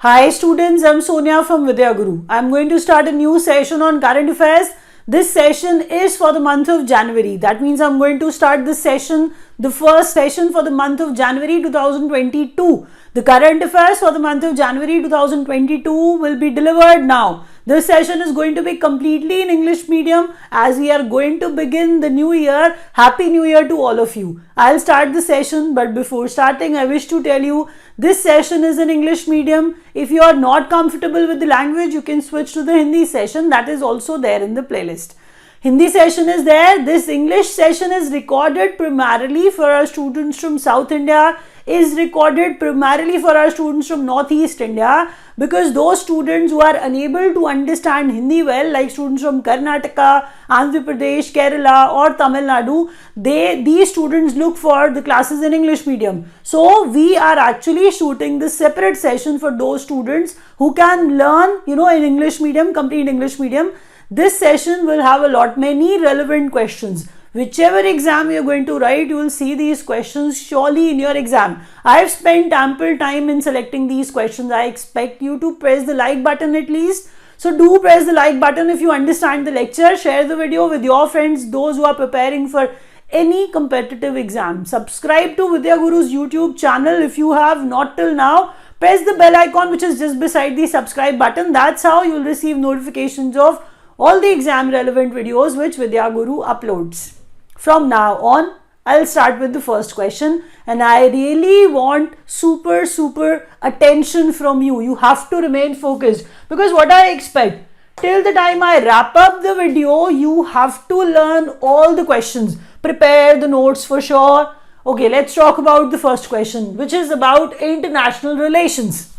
Hi students, I'm Sonia from Vidya Guru. I'm going to start a new session on current affairs. This session is for the month of January. That means I'm going to start this session, the first session for the month of January 2022. The current affairs for the month of January 2022 will be delivered now. This session is going to be completely in English medium as we are going to begin the new year. Happy New Year to all of you. I'll start the session, but before starting, I wish to tell you this session is in English medium. If you are not comfortable with the language, you can switch to the Hindi session that is also there in the playlist. Hindi session is there. This English session is recorded primarily for our students from South India, is recorded primarily for our students from Northeast India, because those students who are unable to understand Hindi well, like students from Karnataka, Andhra Pradesh, Kerala or Tamil Nadu, these students look for the classes in English medium. So we are actually shooting this separate session for those students who can learn, in English medium, complete English medium. This session will have many relevant questions. Whichever exam you are going to write, you will see these questions surely in your exam. I have spent ample time in selecting these questions. I expect you to press the like button at least. So do press the like button if you understand the lecture. Share the video with your friends, those who are preparing for any competitive exam. Subscribe to Vidya Guru's YouTube channel if you have not till now. Press the bell icon which is just beside the subscribe button. That's how you will receive notifications of all the exam relevant videos which Vidya Guru uploads. From now on, I'll start with the first question, and I really want super attention from you. You have to remain focused, because what I expect, till the time I wrap up the video, you have to learn all the questions. Prepare the notes for sure. Okay, let's talk about the first question, which is about international relations.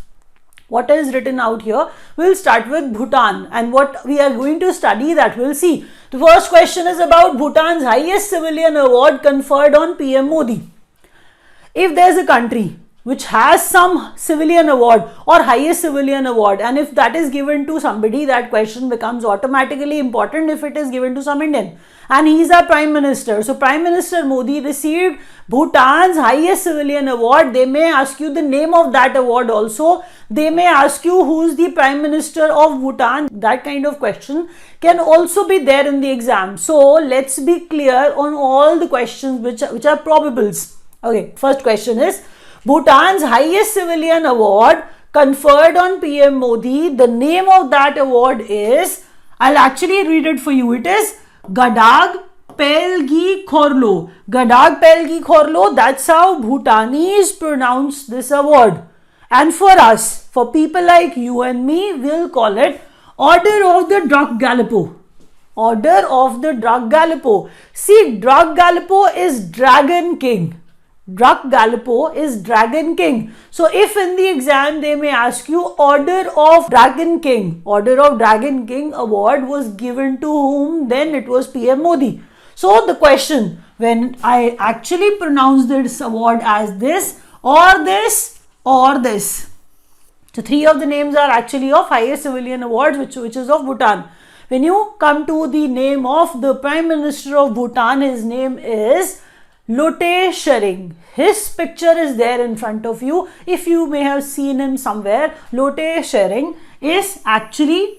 What is written out here? We'll start with Bhutan, and what we are going to study, that we'll see. The first question is about Bhutan's highest civilian award conferred on PM Modi. If there's a country which has some civilian award or highest civilian award, and if that is given to somebody, that question becomes automatically important if it is given to some Indian. And he is our Prime Minister. So Prime Minister Modi received Bhutan's highest civilian award. They may ask you the name of that award also. They may ask you who is the Prime Minister of Bhutan. That kind of question can also be there in the exam. So let's be clear on all the questions which are probables. Okay, first question is Bhutan's highest civilian award conferred on PM Modi. The name of that award is, I'll actually read it for you. It is Gadag Pelgi Khorlo. Gadag Pelgi Khorlo, that's how Bhutanese pronounce this award. And for us, for people like you and me, we'll call it Order of the Druk Gyalpo. Order of the Druk Gyalpo. See, Druk Gyalpo is Dragon King. Druk Gyalpo is Dragon King. So if in the exam they may ask you Order of Dragon King, Order of Dragon King award was given to whom, then it was PM Modi. So the question, when I actually pronounce this award as this or this or this. So three of the names are actually of highest civilian awards, which is of Bhutan. When you come to the name of the Prime Minister of Bhutan, his name is Lote Tshering. His picture is there in front of you. If you may have seen him somewhere, Lote Tshering is actually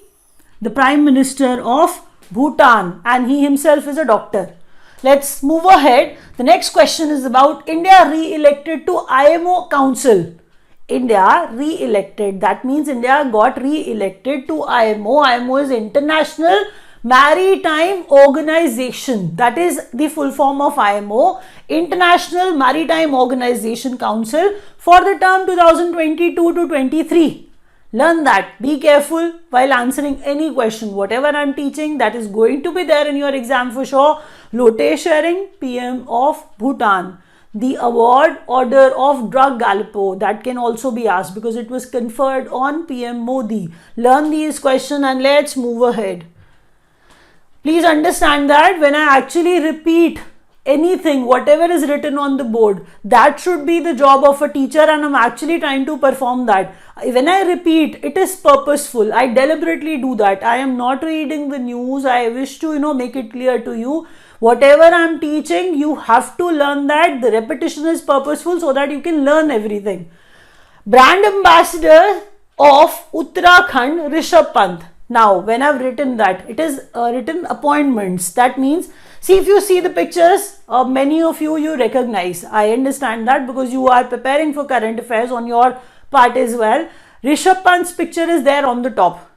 the Prime Minister of Bhutan, and he himself is a doctor. Let's move ahead. The next question is about India re-elected to IMO Council. India re-elected. That means India got re-elected to IMO. IMO is International Maritime Organization. That is the full form of IMO, International Maritime Organization Council, for the term 2022 to 23. Learn that. Be careful while answering any question. Whatever I am teaching, that is going to be there in your exam for sure. Lote Tshering, PM of Bhutan. The award Order of Druk Gyalpo, that can also be asked because it was conferred on PM Modi. Learn these questions and let's move ahead. Please understand that when I actually repeat anything, whatever is written on the board, that should be the job of a teacher, and I'm actually trying to perform that. When I repeat, it is purposeful. I deliberately do that. I am not reading the news. I wish to, make it clear to you. Whatever I am teaching, you have to learn that. The repetition is purposeful so that you can learn everything. Brand ambassador of Uttarakhand, Rishabh Pant. Now, when I've written that, it is written appointments. That means, see, if you see the pictures, many of you recognize. I understand that because you are preparing for current affairs on your part as well. Rishabh Pant's picture is there on the top.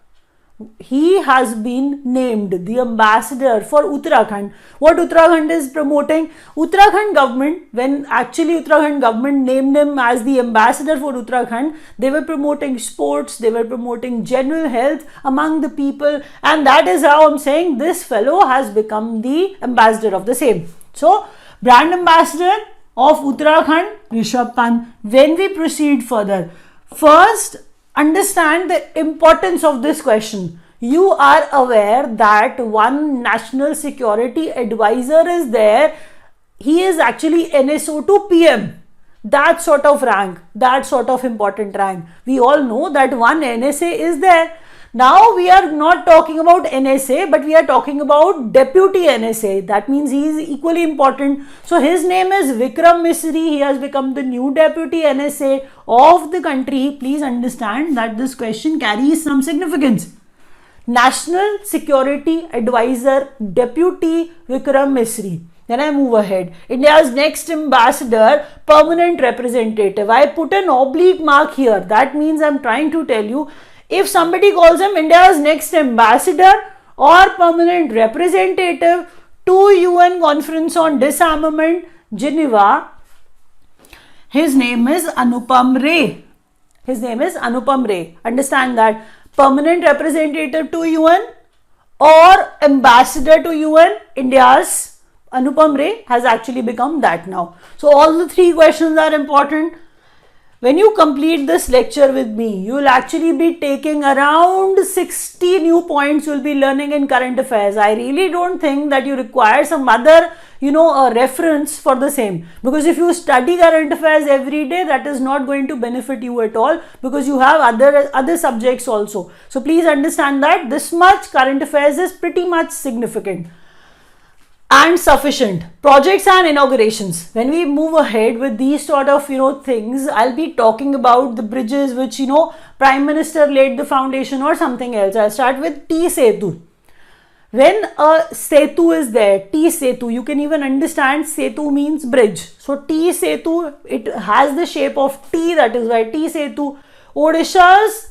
He has been named the ambassador for Uttarakhand. What Uttarakhand is promoting? Uttarakhand government, when actually Uttarakhand government named him as the ambassador for Uttarakhand, they were promoting sports, they were promoting general health among the people, and that is how I'm saying this fellow has become the ambassador of the same. So, brand ambassador of Uttarakhand, Rishabh Pant. When we proceed further, first, understand the importance of this question. You are aware that one national security advisor is there. He is actually NSO to PM. That sort of rank, that sort of important rank. We all know that one NSA is there. Now we are not talking about NSA, but we are talking about deputy NSA. That means he is equally important. So his name is Vikram Misri. He has become the new deputy NSA of the country. Please understand that this question carries some significance. National Security Advisor, Deputy Vikram Misri. Then I move ahead. India's next ambassador, permanent representative. I put an oblique mark here. That means I'm trying to tell you, if somebody calls him India's next ambassador or permanent representative to UN Conference on Disarmament, Geneva, his name is Anupam Ray. His name is Anupam Ray. Understand that. Permanent representative to UN or ambassador to UN, India's Anupam Ray has actually become that now. So all the three questions are important. When you complete this lecture with me, you will actually be taking around 60 new points you will be learning in current affairs. I really don't think that you require some other, a reference for the same. Because if you study current affairs every day, that is not going to benefit you at all because you have other subjects also. So please understand that this much current affairs is pretty much significant and sufficient. Projects and inaugurations. When we move ahead with these sort of things, I'll be talking about the bridges which Prime Minister laid the foundation or something else. I'll start with T Setu. When a Setu is there, T Setu, you can even understand Setu means bridge. So T Setu, it has the shape of T, that is why T Setu. Odisha's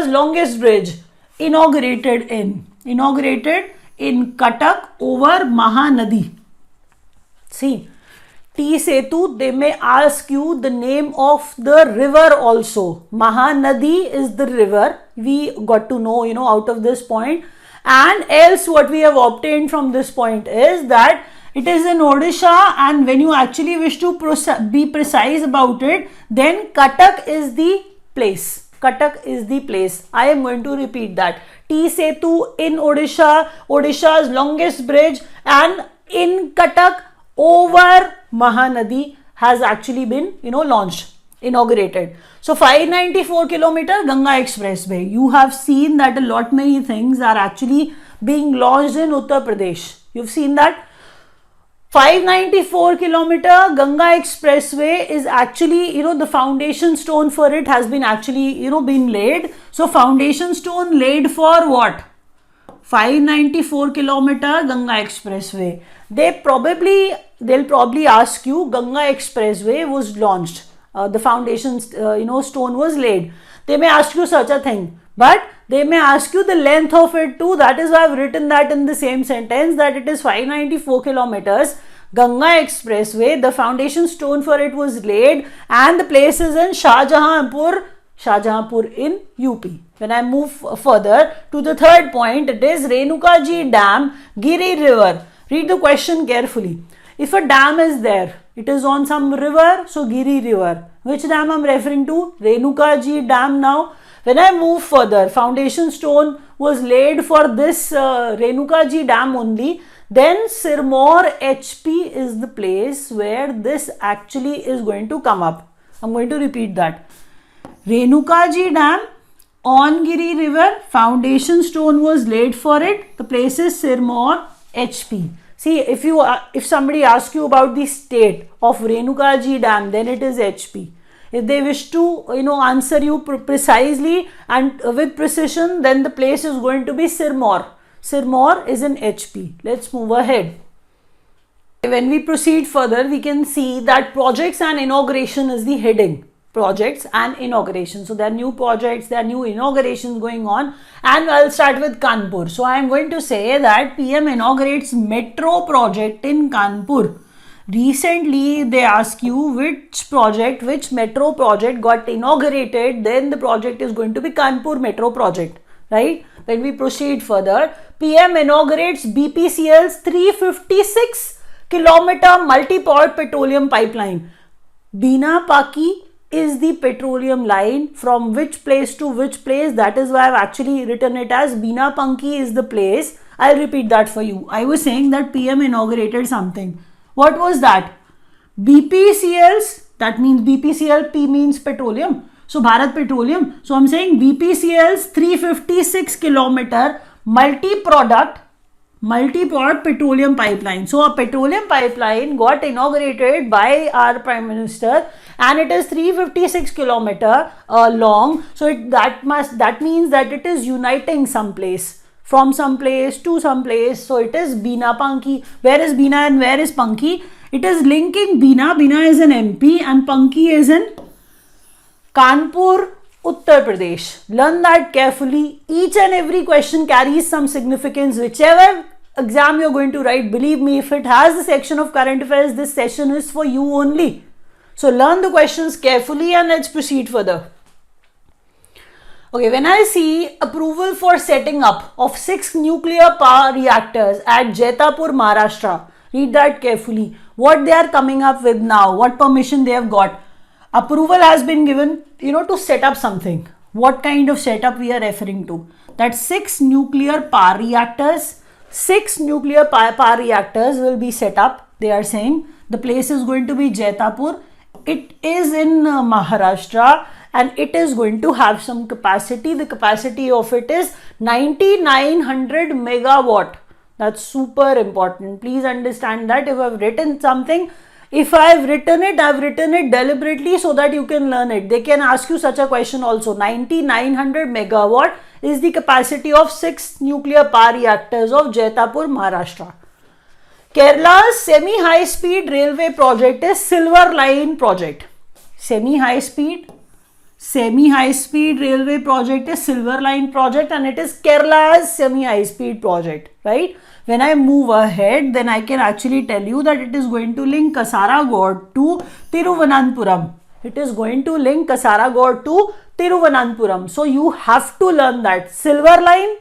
longest bridge, inaugurated in Cuttack over Mahanadi. See, T Setu, they may ask you the name of the river also. Mahanadi is the river. We got to know, out of this point. And else what we have obtained from this point is that it is in Odisha, and when you actually wish to be precise about it, then Cuttack is the place. Cuttack is the place. I am going to repeat that. T Setu in Odisha, Odisha's longest bridge, and in Cuttack over Mahanadi has actually been, launched, inaugurated. So 594 kilometer Ganga Expressway. You have seen that a lot many things are actually being launched in Uttar Pradesh. You've seen that. 594 kilometer Ganga Expressway is actually, the foundation stone for it has been actually, been laid. So foundation stone laid for what? 594 kilometer Ganga Expressway. They'll probably ask you, Ganga Expressway was launched. The foundation, stone was laid. They may ask you such a thing, but they may ask you the length of it too. That is why I've written that in the same sentence, that it is 594 kilometers. Ganga Expressway, the foundation stone for it was laid, and the place is in Shahjahanpur in UP. When I move further to the third point, it is Renukaji Dam, Giri River. Read the question carefully. If a dam is there, it is on some river, so Giri River. Which dam I'm referring to? Renukaji Dam now. When I move further, foundation stone was laid for this Renukaji Dam only. Then Sirmaur HP is the place where this actually is going to come up. I'm going to repeat that. Renukaji Dam on Giri River, foundation stone was laid for it. The place is Sirmaur HP. See, if somebody asks you about the state of Renukaji Dam, then it is HP. If they wish to, answer you precisely and with precision, then the place is going to be Sirmaur. Sirmaur is in HP. Let's move ahead. When we proceed further, we can see that projects and inauguration is the heading. Projects and inauguration. So there are new projects, there are new inaugurations going on, and I'll start with Kanpur. So I am going to say that PM inaugurates metro project in Kanpur. Recently they ask you which metro project got inaugurated, then the project is going to be Kanpur metro project, right? When we proceed further, PM inaugurates BPCL's 356 kilometer multi-port petroleum pipeline. Bina Paki is the petroleum line from which place to which place. That is why I've actually written it as Bina Panki is the place. I'll repeat that for you. I was saying that PM inaugurated something. What was that? BPCL's, that means BPCL, P means petroleum. So Bharat Petroleum. So I'm saying BPCL's 356 kilometer multi-port petroleum pipeline. So a petroleum pipeline got inaugurated by our Prime Minister, and it is 356 kilometer long. So that means that it is uniting some place, from some place to some place. So it is Bina Panki. Where is Bina and where is Panki? It is linking Bina. Bina is in MP and Panki is in Kanpur, Uttar Pradesh. Learn that carefully. Each and every question carries some significance. Whichever exam you're going to write, believe me, if it has the section of current affairs, this session is for you only. So learn the questions carefully and let's proceed further. Okay, when I see approval for setting up of 6 nuclear power reactors at Jaitapur, Maharashtra, read that carefully. What they are coming up with now, what permission they have got. Approval has been given, to set up something. What kind of setup we are referring to? That 6 nuclear power reactors, 6 nuclear power reactors will be set up. They are saying the place is going to be Jaitapur. It is in Maharashtra and it is going to have some capacity. The capacity of it is 9900 megawatt. That's super important. Please understand that if I've written something, if I've written it deliberately so that you can learn it. They can ask you such a question also. 9900 megawatt is the capacity of 6 nuclear power reactors of Jaitapur, Maharashtra. Kerala's semi-high speed railway project is Silver Line project. Semi-high speed railway project is Silver Line project, and it is Kerala's semi-high speed project, right? When I move ahead, then I can actually tell you that it is going to link Kasaragod to Tiruvananthapuram. It is going to link Kasaragod to Tiruvananthapuram. So you have to learn that. Silver Line,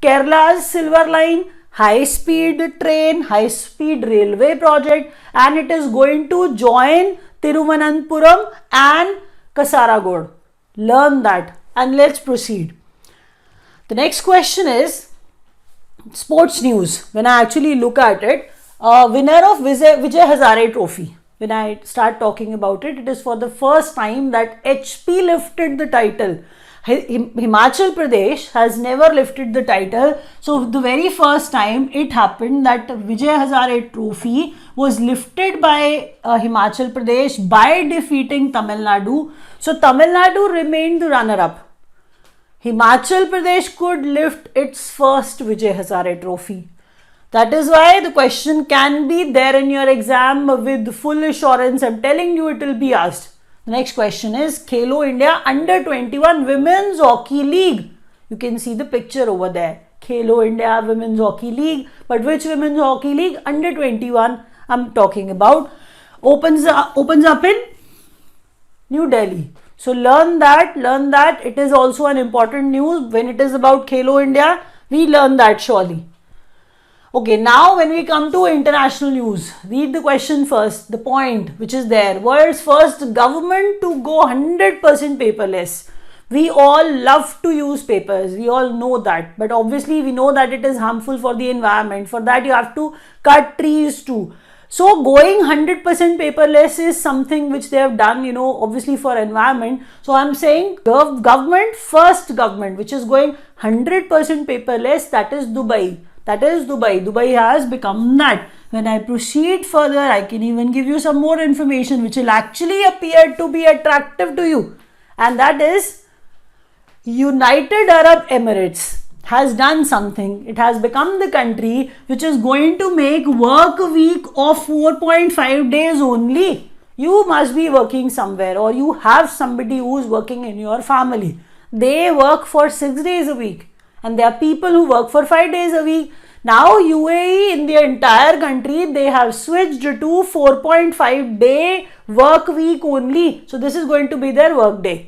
Kerala's Silver Line, high speed train, high speed railway project, and it is going to join Tiruvananthapuram and Kasaragod. Learn that and let's proceed. The next question is sports news. When I actually look at it, winner of Vijay Hazare Trophy. When I start talking about it, it is for the first time that HP lifted the title. Himachal Pradesh has never lifted the title. So the very first time it happened that Vijay Hazare Trophy was lifted by Himachal Pradesh by defeating Tamil Nadu. So Tamil Nadu remained the runner-up. Himachal Pradesh could lift its first Vijay Hazare Trophy. That is why the question can be there in your exam with full assurance. I'm telling you it will be asked. The next question is Khelo India Under 21 Women's Hockey League. You can see the picture over there. Khelo India Women's Hockey League. But which Women's Hockey League? Under 21 I'm talking about. Opens up in New Delhi. So learn that. It is also an important news. When it is about Khelo India, we learn that surely. Okay, now when we come to international news, read the question first, the point which is there. World's first government to go 100% paperless. We all love to use papers. We all know that. But obviously we know that it is harmful for the environment. For that you have to cut trees too. So going 100% paperless is something which they have done, obviously for environment. So I'm saying first government which is going 100% paperless, that is Dubai. That is Dubai. Dubai has become that. When I proceed further, I can even give you some more information which will actually appear to be attractive to you. And that is United Arab Emirates has done something. It has become the country which is going to make work week of 4.5 days only. You must be working somewhere, or you have somebody who is working in your family. They work for 6 days a week, and there are people who work for 5 days a week. Now UAE, in the entire country, they have switched to 4.5 day work week only. So this is going to be their work day.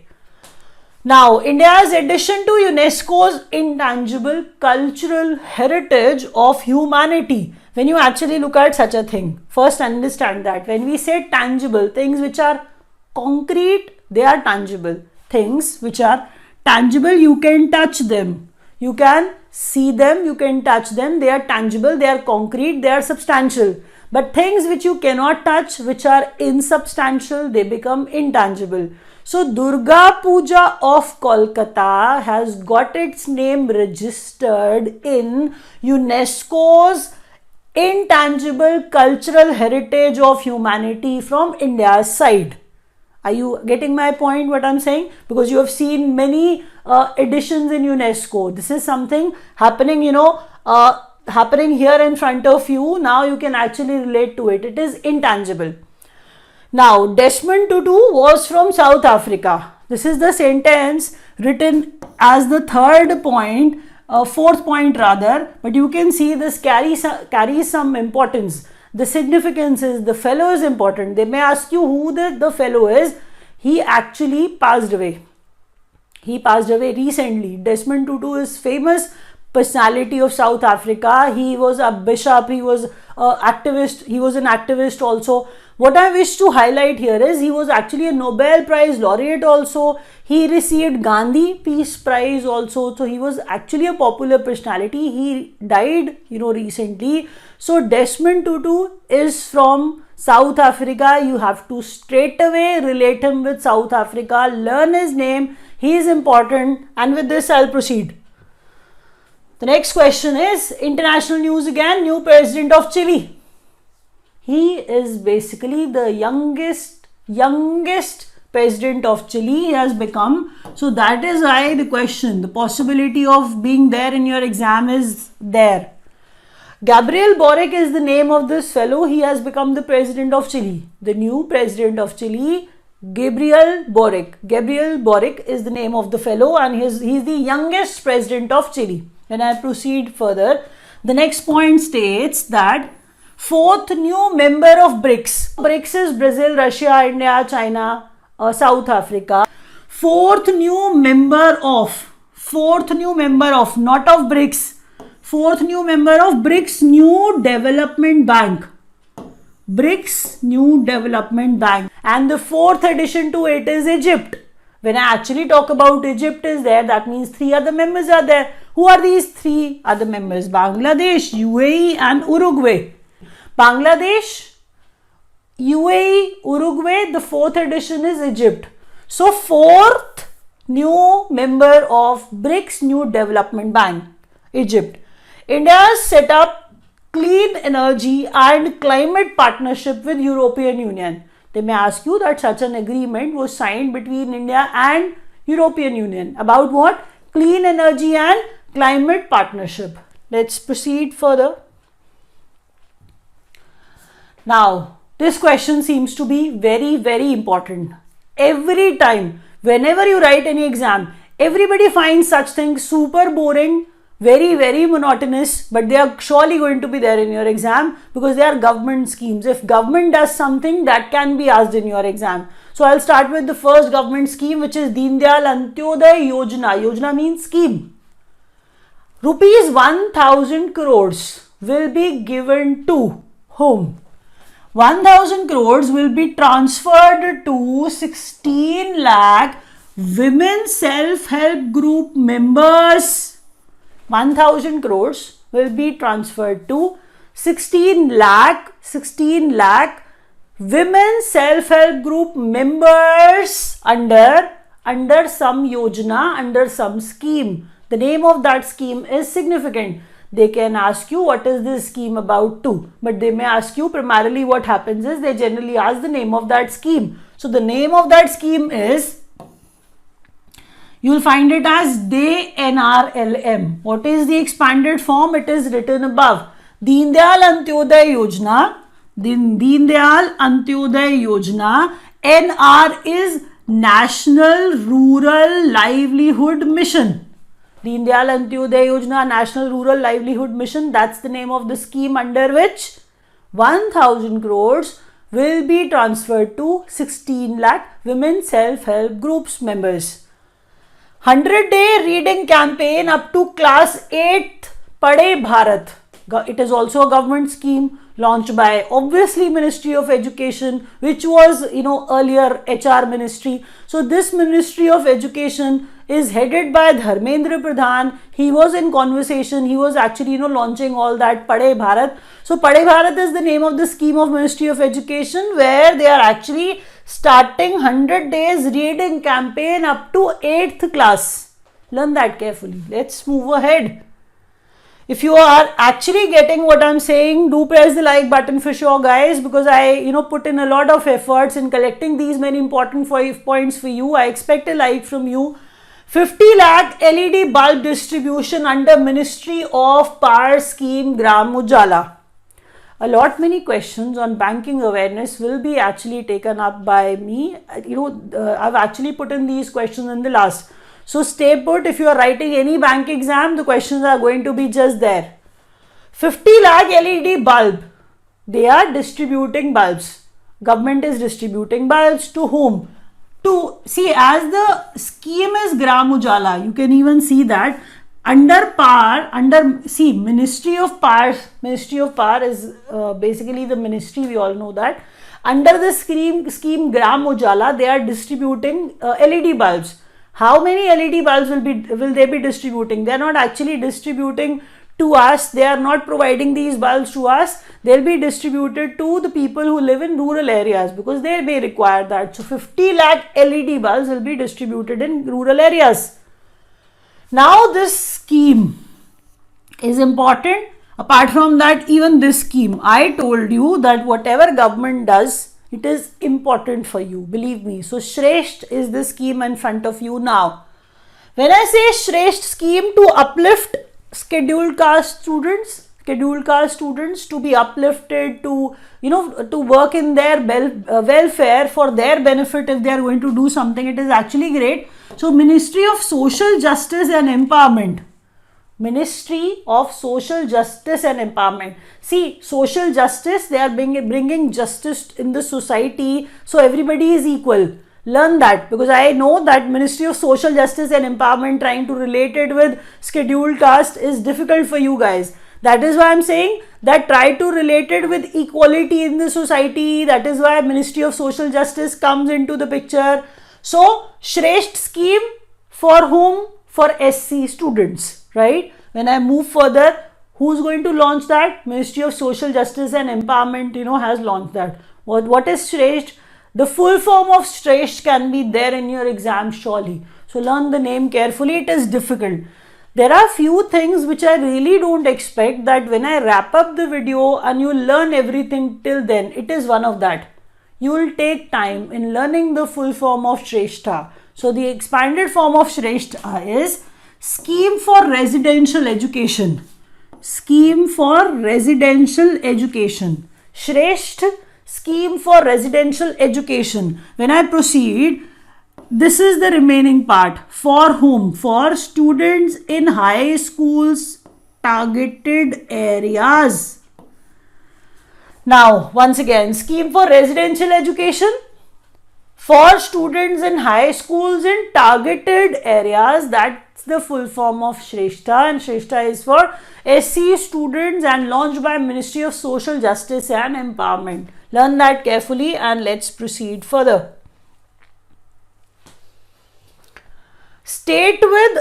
Now, India's addition to UNESCO's intangible cultural heritage of humanity. When you actually look at such a thing, first understand that when we say tangible, things which are concrete, they are tangible. Things which are tangible, you can touch them. You can see them, you can touch them. They are tangible, they are concrete, they are substantial. But things which you cannot touch, which are insubstantial, they become intangible. So Durga Puja of Kolkata has got its name registered in UNESCO's intangible cultural heritage of humanity from India's side. Are you getting my point, what I'm saying? Because you have seen many editions in UNESCO. This is something happening, happening here in front of you. Now you can actually relate to it. It is intangible. Now, Desmond Tutu was from South Africa. This is the sentence written as the third point, fourth point rather, but you can see this carries some importance. The significance is the fellow is important. They may ask you who the fellow is. He actually passed away. He passed away recently. Desmond Tutu is famous personality of South Africa. He was a bishop. He was an activist. He was an activist also. What I wish to highlight here is he was actually a Nobel Prize laureate also. He received Gandhi Peace Prize also. So he was actually a popular personality. He died, recently. So Desmond Tutu is from South Africa. You have to straight away relate him with South Africa. Learn his name. He is important. And with this, I'll proceed. The next question is international news again. New president of Chile. He is basically the youngest president of Chile he has become. So that is why the question, the possibility of being there in your exam is there. Gabriel Boric is the name of this fellow. He has become the president of Chile. The new president of Chile, Gabriel Boric. Gabriel Boric is the name of the fellow, and he is the youngest president of Chile. When I proceed further, the next point states that fourth new member of BRICS. BRICS is Brazil, Russia, India, China, South Africa. Fourth new member of, not of BRICS. Fourth new member of BRICS New Development Bank. BRICS New Development Bank. And the fourth addition to it is Egypt. When I actually talk about Egypt is there, that means 3 other members are there. Who are these 3 other members? Bangladesh, UAE and Uruguay. Bangladesh, UAE, Uruguay, the fourth edition is Egypt. So, fourth new member of BRICS New Development Bank, Egypt. India has set up clean energy and climate partnership with European Union. They may ask you that such an agreement was signed between India and European Union. About what? Clean energy and climate partnership. Let's proceed further. Now, this question seems to be very, very important. Every time, whenever you write any exam, everybody finds such things super boring, very, very monotonous, but they are surely going to be there in your exam because they are government schemes. If government does something, that can be asked in your exam. So, I'll start with the first government scheme, which is Deen Dayal Antyodaya Yojana. Yojana means scheme. Rupees 1000 crores will be given to whom? 1000 crores will be transferred to 16 lakh women self-help group members. 1000 crores will be transferred to 16 lakh women self-help group members under some yojana, under some scheme. The name of that scheme is significant. they can ask you what is this scheme about too. But they may ask you primarily what happens is they generally ask the name of that scheme. So the name of that scheme is, you will find it as DNRLM. What is the expanded form? It is written above. Deen Dayal Antyodaya Yojana. Deen Dayal Antyodaya Yojana. NR is National Rural Livelihood Mission. Deen Dayal Antyodaya Yojana, National Rural Livelihood Mission. That's the name of the scheme under which 1000 crores will be transferred to 16 lakh women self-help groups members. 100-day reading campaign up to class 8th Padhe Bharat. It is also a government scheme launched by obviously Ministry of Education, which was earlier HR Ministry. So this Ministry of Education is headed by Dharmendra Pradhan. He was in conversation. He was actually launching all that Padhe Bharat. So Padhe Bharat is the name of the scheme of Ministry of Education, where they are actually starting 100 days reading campaign up to 8th class. Learn that carefully. Let's move ahead. If you are actually getting what I'm saying, do press the like button for sure, guys, because I put in a lot of efforts in collecting these many important 5 points for you. I expect a like from you. 50 lakh LED bulb distribution under Ministry of Power scheme Gram Ujala. Many questions on banking awareness will be actually taken up by me. I've actually put in these questions in the last. So stay put. If you are writing any bank exam, the questions are going to be just there. 50 lakh LED bulb. They are distributing bulbs. Government is distributing bulbs to whom? See, as the scheme is Gram Ujala, you can even see that Ministry of Power is basically the ministry, we all know that. Under the scheme Gram Ujala, they are distributing LED bulbs. How many LED bulbs will they be distributing? They are not actually distributing to us. They are not providing these bulbs to us. They'll be distributed to the people who live in rural areas, because they may require that. So 50 lakh LED bulbs will be distributed in rural areas. Now this scheme is important. Apart from that, even this scheme, I told you that whatever government does, it is important for you, believe me. So Shresht is the scheme in front of you now. When I say Shresht scheme to uplift scheduled caste students to be uplifted, to work in their welfare for their benefit, if they are going to do something, it is actually great. So Ministry of Social Justice and Empowerment. Ministry of Social Justice and Empowerment. See, social justice, they are bringing justice in the society, so everybody is equal. Learn that, because I know that Ministry of Social Justice and Empowerment, trying to relate it with scheduled caste is difficult for you guys. That is why I'm saying that try to relate it with equality in the society. That is why Ministry of Social Justice comes into the picture. So Shresht scheme for whom? For SC students, right? When I move further, who's going to launch that? Ministry of Social Justice and Empowerment, has launched that. What is Shresht? The full form of Shresht can be there in your exam surely. So learn the name carefully. It is difficult. There are few things which I really don't expect that when I wrap up the video and you learn everything till then, it is one of that. You will take time in learning the full form of Shrestha. So the expanded form of Shrestha is Scheme for Residential Education. Scheme for Residential Education. Shresht Scheme for Residential Education. When I proceed, this is the remaining part. For whom? For students in high schools targeted areas. Now, once again, Scheme for Residential Education for students in high schools in targeted areas. That's the full form of Shrestha, and Shrestha is for SC students and launched by Ministry of Social Justice and Empowerment. Learn that carefully and let's proceed further. State with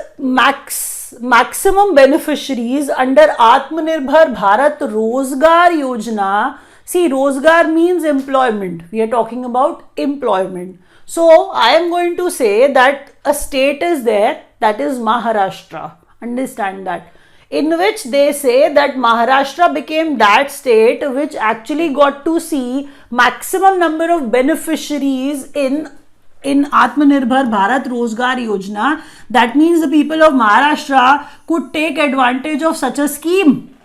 maximum beneficiaries under Atmanirbhar Bharat Rozgar Yojana. See, Rozgar means employment. We are talking about employment. So, I am going to say that a state is there, that is Maharashtra. Understand that. in which they say that Maharashtra became that state which actually got to see maximum number of beneficiaries in Atmanirbhar Bharat Rozgar Yojana. That means the people of Maharashtra could take advantage of such a scheme.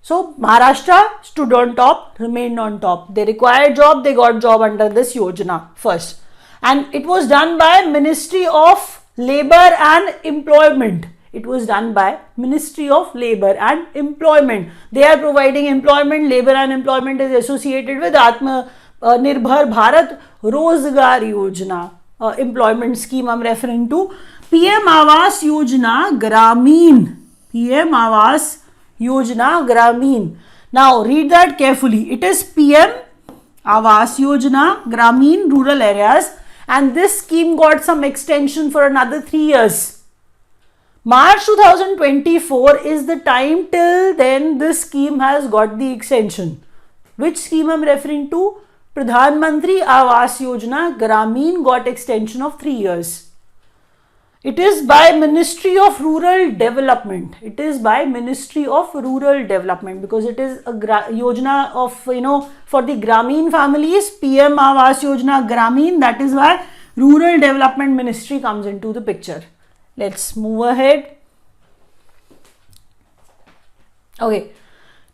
So Maharashtra stood on top, remained on top. They required job, they got job under this Yojana first. And it was done by Ministry of Labour and Employment. It was done by Ministry of Labour and Employment. They are providing employment. Labour and employment is associated with Atmanirbhar Bharat Rozgar Yojana. Employment scheme I'm referring to. PM Awas Yojana Gramin. PM Awas Yojana Gramin. Now read that carefully. It is PM Awas Yojana Gramin rural areas, and this scheme got some extension for another 3 years. March 2024 is the time till then this scheme has got the extension. Which scheme I'm referring to? Pradhan Mantri Awas Yojana Gramin got extension of 3 years. It is by Ministry of Rural Development. It is by Ministry of Rural Development because it is a Yojana of, for the Gramin families, PM Awas Yojana Gramin. That is why Rural Development Ministry comes into the picture. Let's move ahead. Okay,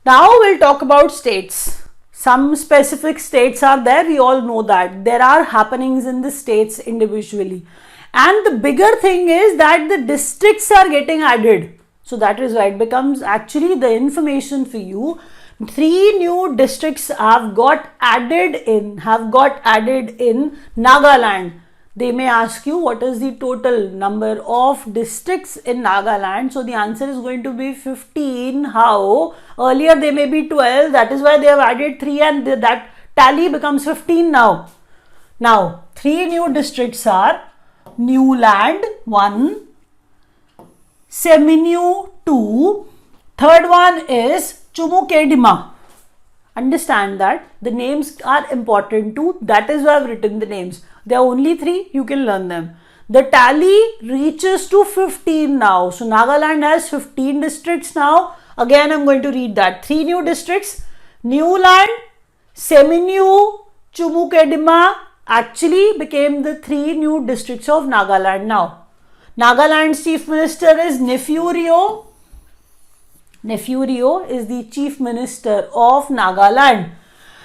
now we'll talk about states. Some specific states are there. We all know that there are happenings in the states individually. And the bigger thing is that the districts are getting added. So that is why it becomes actually the information for you. 3 new districts have got added in Nagaland. They may ask you what is the total number of districts in Nagaland. So the answer is going to be 15. How? Earlier they may be 12. That is why they have added 3 and that tally becomes 15 now. Now 3 new districts are Newland 1, Seminyu 2, third one is Chumukedima. Understand that the names are important too. That is why I've written the names. There are only 3, you can learn them. The tally reaches to 15 now. So Nagaland has 15 districts now. Again, I'm going to read that. 3 new districts, Newland, Seminyu, Chumukedima actually became the 3 new districts of Nagaland now. Nagaland's Chief Minister is Nefurio. Nefurio is the Chief Minister of Nagaland.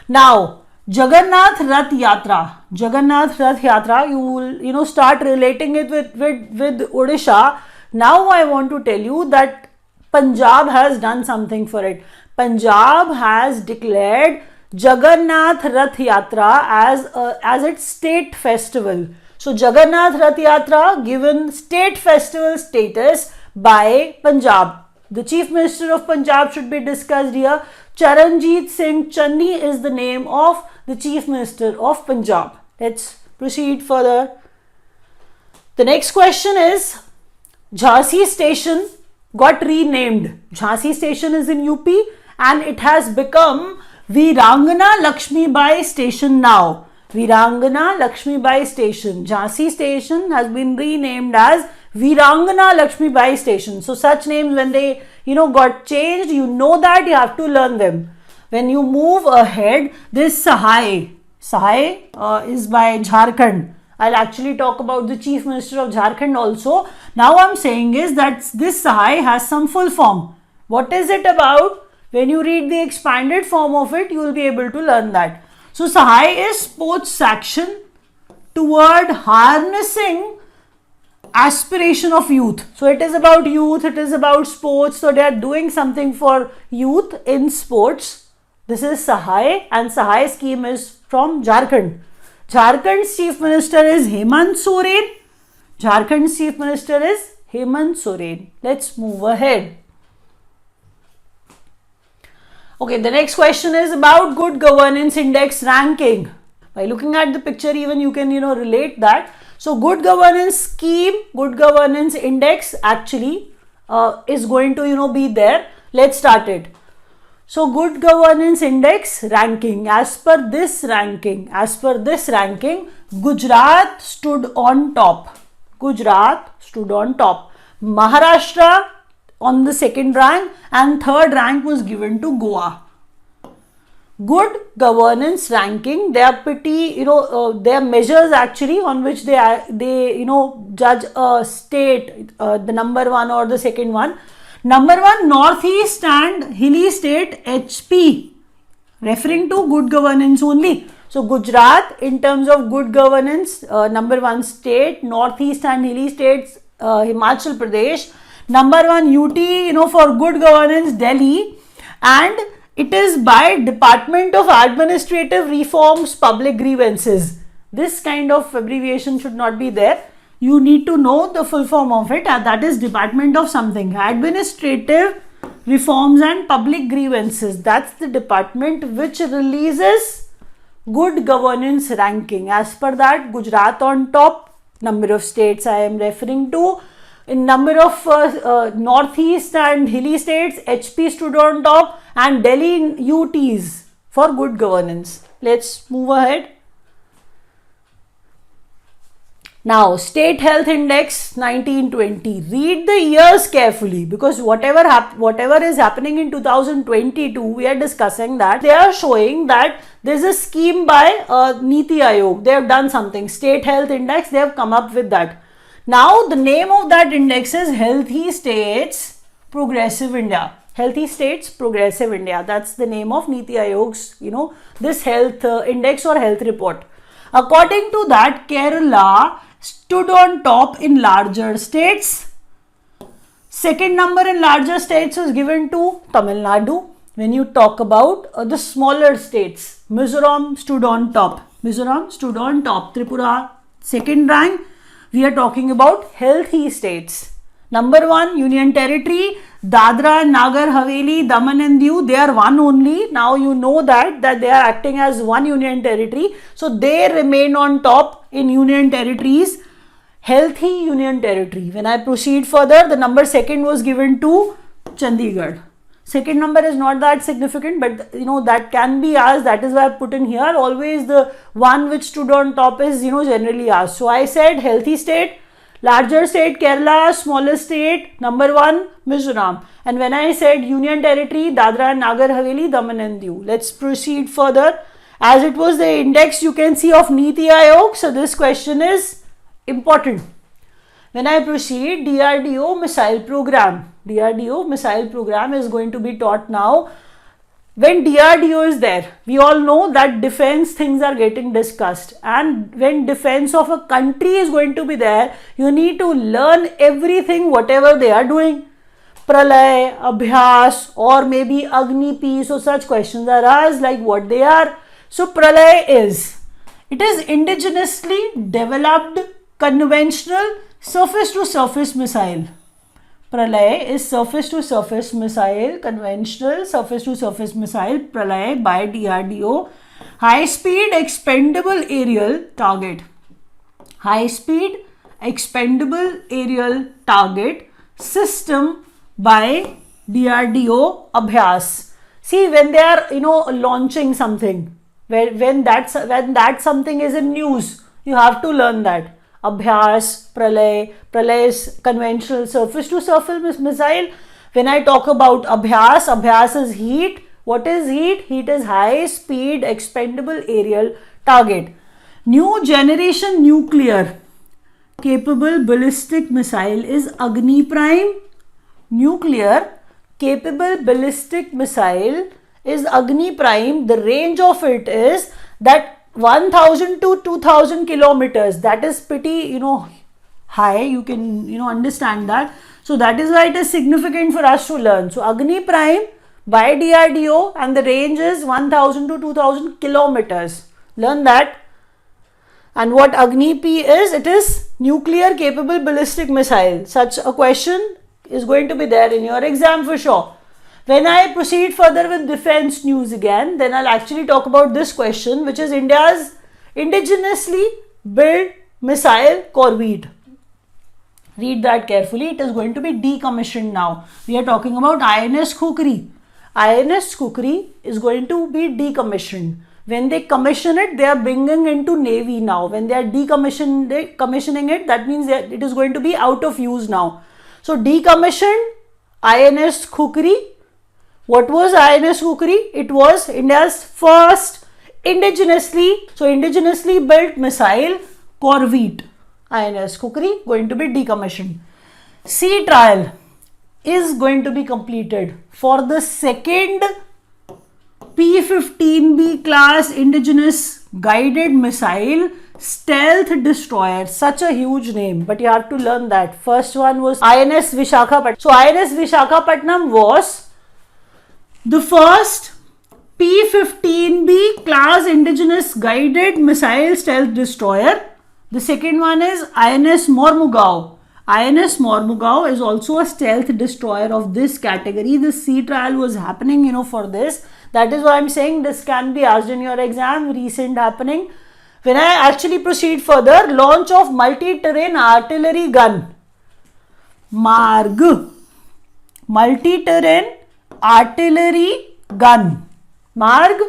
Now, Jagannath Rath Yatra. Jagannath Rath Yatra, you will start relating it with Odisha. Now I want to tell you that Punjab has done something for it. Punjab has declared Jagannath Rath Yatra as its state festival. So Jagannath Rath Yatra given state festival status by Punjab. The Chief Minister of Punjab should be discussed here. Charanjit Singh Channi is the name of the Chief Minister of Punjab. Let's proceed further. The next question is Jhansi Station got renamed. Jhansi Station is in UP and it has become Virangana Lakshmibai Station now. Virangana Lakshmibai Station. Jhansi Station has been renamed as Virangana Lakshmibai Station. So such names when they got changed, you know that you have to learn them. When you move ahead, this Sahai. Sahai is by Jharkhand. I'll actually talk about the Chief Minister of Jharkhand also. Now I'm saying is that this Sahai has some full form. What is it about? When you read the expanded form of it, you will be able to learn that. So Sahai is sports action toward harnessing aspiration of youth. So it is about youth, it is about sports. So they are doing something for youth in sports. This is Sahai and Sahai scheme is from Jharkhand. Jharkhand's Chief Minister is Hemant Soren. Jharkhand's Chief Minister is Hemant Soren. Let's move ahead. Okay, the next question is about Good Governance Index ranking. By looking at the picture, even you can relate that. So Good Governance scheme, Good Governance Index actually is going to be there. Let's start it. So Good Governance Index ranking. As per this ranking, Gujarat stood on top. Gujarat stood on top. Maharashtra on the second rank, and third rank was given to Goa. Good governance ranking, they are pretty, they are measures actually on which they judge a state, the number one or the second one. Number one, Northeast and Hilly State HP, referring to good governance only. So Gujarat in terms of good governance, number one state. Northeast and Hilly States, Himachal Pradesh. Number one UT, for good governance, Delhi. And it is by Department of Administrative Reforms Public Grievances. This kind of abbreviation should not be there. You need to know the full form of it, and that is Department of something. Administrative Reforms and Public Grievances. That's the department which releases good governance ranking. As per that, Gujarat on top, number of states I am referring to. In number of Northeast and Hilly States, HP stood on top, and Delhi UTs for good governance. Let's move ahead. Now, State Health Index 1920. Read the years carefully, because whatever is happening in 2022, we are discussing that. They are showing that there is a scheme by Niti Aayog. They have done something. State Health Index, they have come up with that. Now, the name of that index is Healthy States Progressive India. Healthy States Progressive India. That's the name of Niti Aayog's, this health index or health report. According to that, Kerala stood on top in larger states. Second number in larger states was given to Tamil Nadu. When you talk about the smaller states, Mizoram stood on top. Tripura, second rank. We are talking about healthy states. Number one, Union Territory, Dadra and Nagar Haveli, Daman and Diu, they are one only. Now you know that they are acting as one Union Territory. So they remain on top in Union Territories. Healthy Union Territory. When I proceed further, the number second was given to Chandigarh. Second number is not that significant, but that can be asked. That is why I put in here. Always the one which stood on top is generally asked. So I said healthy state, larger state Kerala, smaller state number one Mizoram. And when I said Union Territory, Dadra and Nagar Haveli, Daman and Diu. Let's proceed further. As it was the index you can see of Niti Aayog, so this question is important. When I proceed, DRDO missile program. DRDO missile program is going to be taught now. When DRDO is there, we all know that defense things are getting discussed, and when defense of a country is going to be there, you need to learn everything whatever they are doing. Pralay, Abhyas, or maybe Agni P. So such questions are asked like what they are. So Pralay is indigenously developed conventional surface to surface missile. Pralay is surface to surface missile, conventional surface to surface missile, Pralay by DRDO. High speed expendable aerial target. High speed expendable aerial target system by DRDO Abhyas. See, when they are launching something, when that something is in news, you have to learn that. Abhyas, Pralay is conventional surface to surface missile. When I talk about Abhyas is heat. What is heat? Heat is high speed expendable aerial target. New generation nuclear capable ballistic missile is Agni Prime. Nuclear capable ballistic missile is Agni Prime. The range of it is that 1000 to 2000 kilometers. That is pretty high. You can understand that. So that is why it is significant for us to learn. So Agni Prime by DRDO, and the range is 1000 to 2000 kilometers. Learn that. And what Agni P is, it is nuclear capable ballistic missile. Such a question is going to be there in your exam for sure. When I proceed further with defense news again, then I'll actually talk about this question, which is India's indigenously built missile Corvette. Read that carefully. It is going to be decommissioned now. We are talking about INS Kukri. INS Kukri is going to be decommissioned. When they commission it, they are bringing into Navy now. When they are decommissioning it, that means that it is going to be out of use now. So decommissioned INS Khukri. What was INS Khukri? It was India's first indigenously built missile corvette. INS Khukri going to be decommissioned. Sea trial is going to be completed for the second P-15B class indigenous guided missile stealth destroyer. Such a huge name, but you have to learn that. First one was INS Vishakhapatnam. So INS Vishakhapatnam was the first P-15B class indigenous guided missile stealth destroyer. The second one is INS Mormugao. INS Mormugao is also a stealth destroyer of this category. The sea trial was happening, for this. That is why I'm saying this can be asked in your exam, recent happening. When I actually proceed further, launch of multi-terrain artillery gun. MARG. Multi-terrain artillery gun. MARG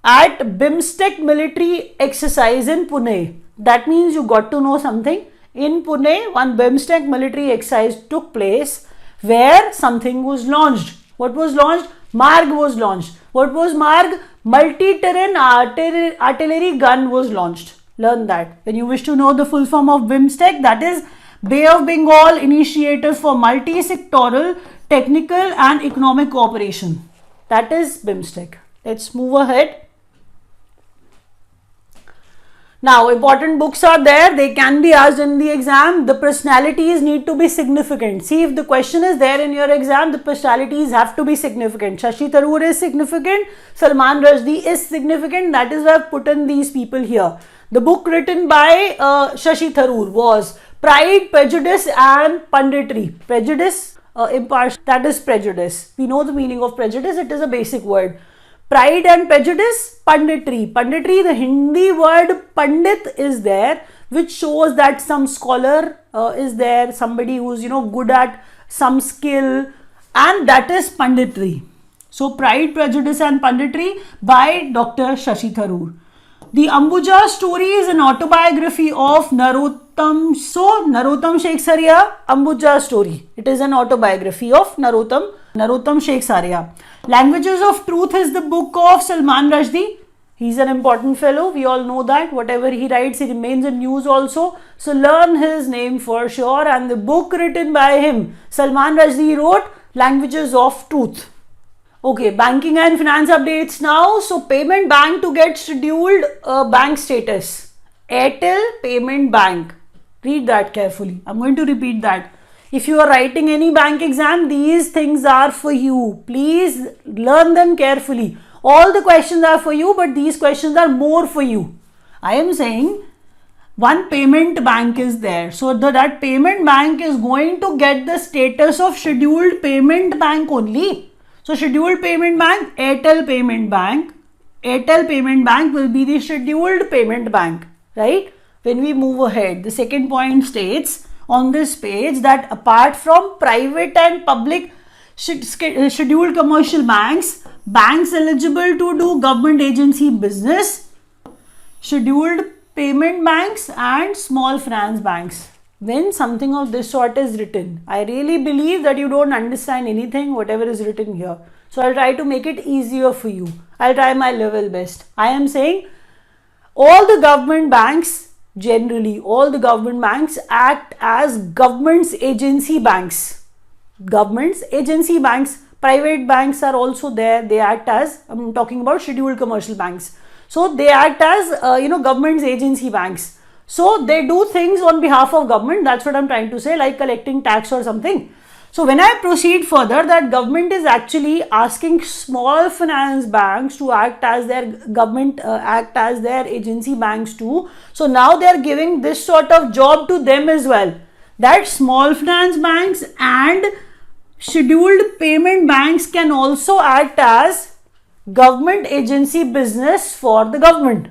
at BIMSTEC military exercise in Pune. That means you got to know something. In Pune, one BIMSTEC military exercise took place where something was launched. What was launched? MARG was launched. What was MARG? Multi-terrain artillery gun was launched. Learn that. When you wish to know the full form of BIMSTEC, that is Bay of Bengal Initiative for Multi-Sectoral Technical and Economic Cooperation. That is BIMSTEC. Let's move ahead. Now, important books are there. They can be asked in the exam. The personalities need to be significant. See, if the question is there in your exam, the personalities have to be significant. Shashi Tharoor is significant. Salman Rushdie is significant. That is why I've put in these people here. The book written by Shashi Tharoor was Pride, Prejudice and Punditry. Prejudice, impartial. That is prejudice. We know the meaning of prejudice. It is a basic word. Pride and Prejudice, Punditry. Punditry, the Hindi word Pandit is there, which shows that some scholar is there, somebody who's, good at some skill, and that is Punditry. So, Pride, Prejudice and Punditry by Dr. Shashi Tharoor. The Ambuja story is an autobiography of Narottam. So, Narottam Sheksaria, Ambuja story. It is an autobiography of Narottam Sheksaria. Languages of Truth is the book of Salman Rushdie. He's an important fellow. We all know that. Whatever he writes, he remains in news also. So learn his name for sure. And the book written by him, Salman Rushdie wrote Languages of Truth. Okay, banking and finance updates now. So payment bank to get scheduled bank status. Airtel Payment Bank. Read that carefully. I'm going to repeat that. If you are writing any bank exam, these things are for you. Please learn them carefully. All the questions are for you, but these questions are more for you. I am saying one payment bank is there. So that payment bank is going to get the status of scheduled payment bank only. So scheduled payment bank, Airtel Payment Bank. Airtel Payment Bank will be the scheduled payment bank, right? When we move ahead, the second point states on this page that apart from private and public scheduled commercial banks, banks eligible to do government agency business, scheduled payment banks and small finance banks. When something of this sort is written, I really believe that you don't understand anything whatever is written here. So I'll try to make it easier for you. I'll try my level best. I am saying all the government banks, generally all the government banks act as government's agency banks. Government's agency banks. Private banks are also there. They act as, I'm talking about scheduled commercial banks. So they act as government's agency banks. So they do things on behalf of government. That's what I'm trying to say, like collecting tax or something. So when I proceed further, that government is actually asking small finance banks to act as their government, act as their agency banks too. So now they are giving this sort of job to them as well. That small finance banks and scheduled payment banks can also act as government agency business for the government.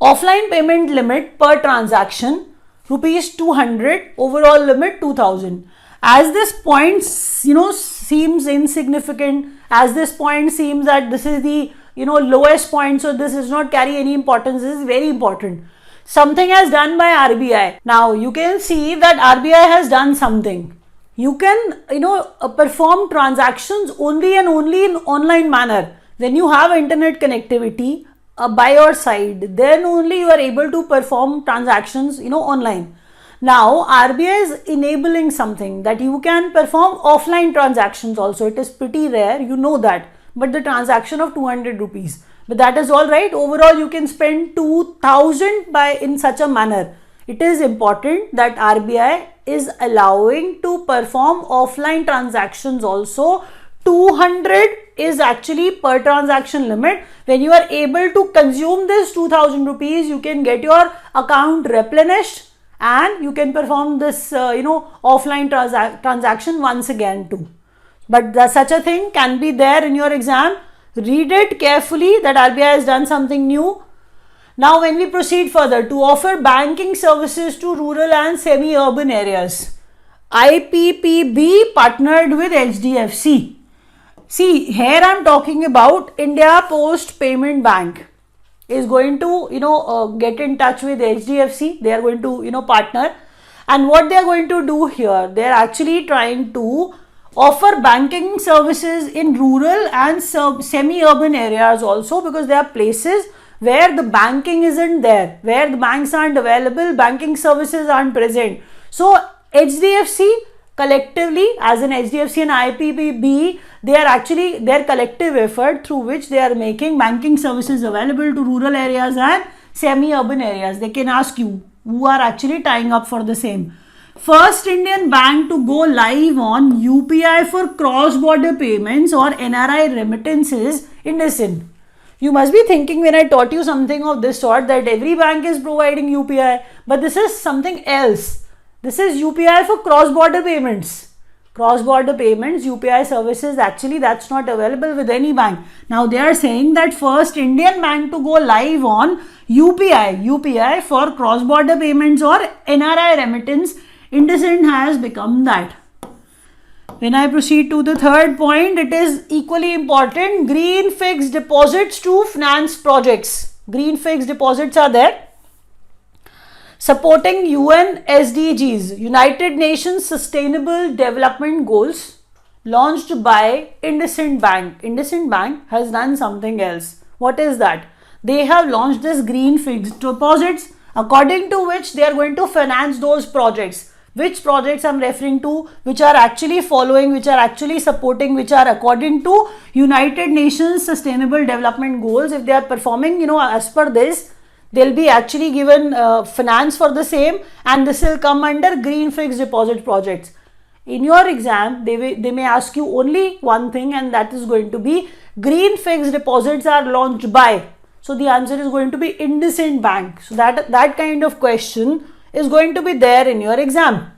Offline payment limit per transaction rupees 200, overall limit 2000. As this point seems insignificant, as this point seems that this is the lowest point, so this does not carry any importance, this is very important. Something has done by RBI. Now you can see that RBI has done something. You can, perform transactions only and only in online manner. When you have internet connectivity by your side, then only you are able to perform transactions, online. Now, RBI is enabling something that you can perform offline transactions also. It is pretty rare, you know that. But the transaction of 200 rupees. But that is all right. Overall, you can spend 2000 in such a manner. It is important that RBI is allowing to perform offline transactions also. 200 is actually per transaction limit. When you are able to consume this 2000 rupees, you can get your account replenished and you can perform this offline transaction once again too. But such a thing can be there in your exam. Read it carefully that RBI has done something new. Now when we proceed further, to offer banking services to rural and semi-urban areas, IPPB partnered with HDFC. See, here I am talking about India Post Payment Bank is going to get in touch with HDFC. They are going to partner, and what they are going to do here, they are actually trying to offer banking services in rural and semi-urban areas also, because there are places where the banking isn't there, where the banks aren't available, banking services aren't present. So HDFC collectively, as in HDFC and IPPB, they are actually their collective effort through which they are making banking services available to rural areas and semi-urban areas. They can ask you who are actually tying up for the same. First Indian bank to go live on UPI for cross-border payments or NRI remittances, IndusInd. You must be thinking when I taught you something of this sort that every bank is providing UPI, but this is something else. This is UPI for cross-border payments. Cross-border payments, UPI services, actually that's not available with any bank. Now they are saying that first Indian bank to go live on UPI for cross-border payments or NRI remittance, IndusInd has become that. When I proceed to the third point, it is equally important. Green fixed deposits to finance projects. Green fixed deposits are there. Supporting UN SDGs, United Nations Sustainable Development Goals, launched by IndusInd Bank. IndusInd Bank has done something else. What is that? They have launched this green fixed deposits, according to which they are going to finance those projects. Which projects I am referring to, which are actually following, which are actually supporting, which are according to United Nations Sustainable Development Goals. If they are performing, as per this, they'll be actually given finance for the same, and this will come under green fixed deposit projects. In your exam, they may ask you only one thing, and that is going to be green fixed deposits are launched by. So the answer is going to be IndusInd Bank. So that kind of question is going to be there in your exam.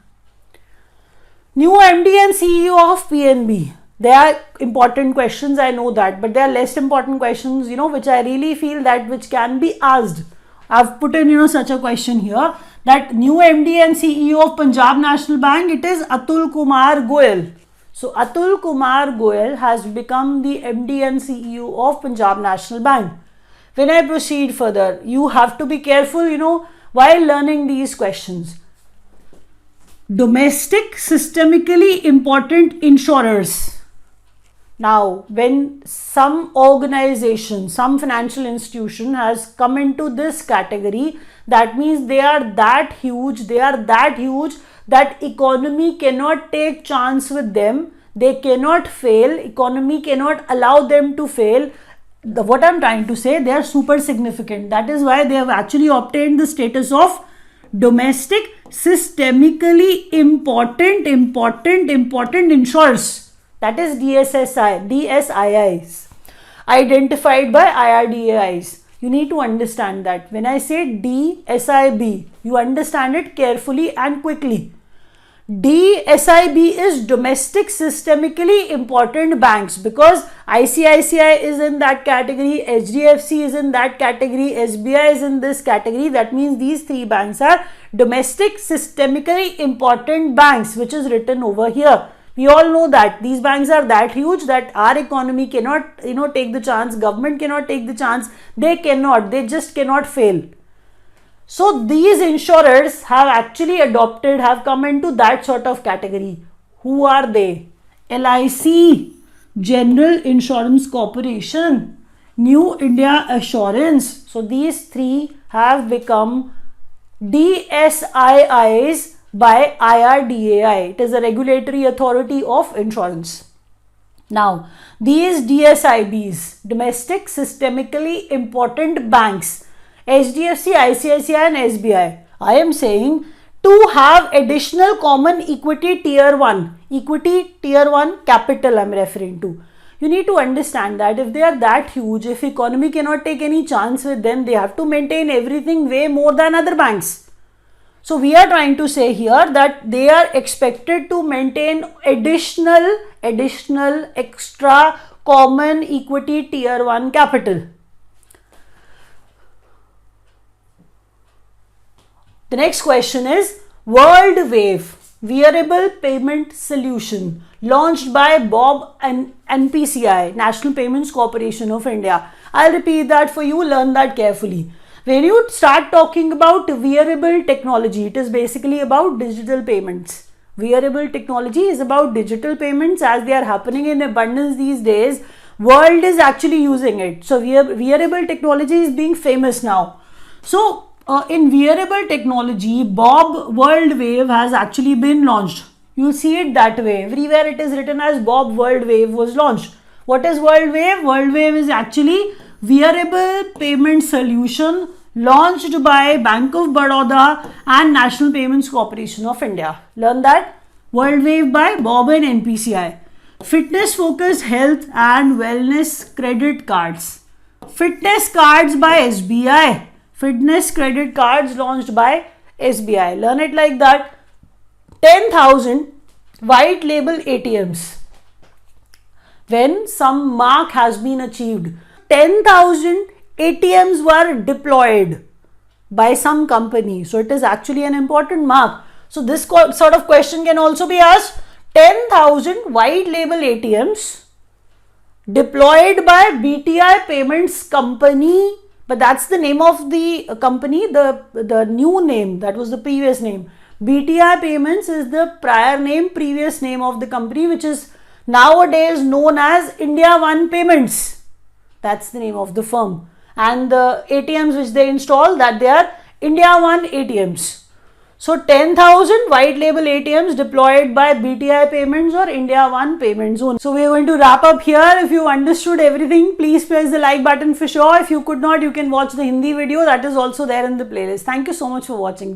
New MD and CEO of PNB. They are important questions, I know that, but they are less important questions, which I really feel that which can be asked. I've put in, such a question here, that new MD and CEO of Punjab National Bank, it is Atul Kumar Goyal. So Atul Kumar Goyal has become the MD and CEO of Punjab National Bank. When I proceed further, you have to be careful, while learning these questions. Domestic systemically important insurers. Now, when some organization, some financial institution has come into this category, that means they are that huge that economy cannot take chance with them. They cannot fail. Economy cannot allow them to fail. What I'm trying to say, they are super significant. That is why they have actually obtained the status of domestic systemically important insurers. That is DSIIs, identified by IRDAIs. You need to understand that. When I say DSIB, you understand it carefully and quickly. DSIB is domestic systemically important banks, because ICICI is in that category, HDFC is in that category, SBI is in this category. That means these three banks are domestic systemically important banks, which is written over here. We all know that these banks are that huge that our economy cannot, take the chance, government cannot take the chance, they just cannot fail. So these insurers have actually have come into that sort of category. Who are they? LIC, General Insurance Corporation, New India Assurance. So these three have become DSIIs by IRDAI. It is a regulatory authority of insurance. Now, these DSIBs, domestic systemically important banks, HDFC, ICICI and SBI, I am saying to have additional common equity tier 1 capital I am referring to. You need to understand that if they are that huge, if economy cannot take any chance with them, they have to maintain everything way more than other banks. So we are trying to say here that they are expected to maintain additional extra common equity tier 1 capital. The next question is WorldWave, wearable payment solution launched by Bob and NPCI, National Payments Corporation of India. I'll repeat that for you, learn that carefully. When you start talking about wearable technology, it is basically about digital payments. Wearable technology is about digital payments as they are happening in abundance these days. World is actually using it. So wearable technology is being famous now. So in wearable technology, Bob WorldWave has actually been launched. You'll see it that way. Everywhere it is written as Bob WorldWave was launched. What is WorldWave? WorldWave is actually wearable payment solution launched by Bank of Baroda and National Payments Corporation of India. Learn that. WorldWave by Bob and NPCI. Fitness focused health and wellness credit cards. Fitness cards by SBI. Fitness credit cards launched by SBI. Learn it like that. 10,000 white label ATMs. When some mark has been achieved, 10,000 ATMs were deployed by some company. So it is actually an important mark. So this sort of question can also be asked. 10,000 white label ATMs deployed by BTI Payments Company, but that's the name of the company, the new name, that was the previous name. BTI Payments is the prior name, previous name of the company, which is nowadays known as India One Payments. That's the name of the firm. And the ATMs which they install, that they are India One ATMs. So 10,000 white label ATMs deployed by BTI Payments or India One Payment Zone. So we are going to wrap up here. If you understood everything, please press the like button for sure. If you could not, you can watch the Hindi video that is also there in the playlist. Thank you so much for watching.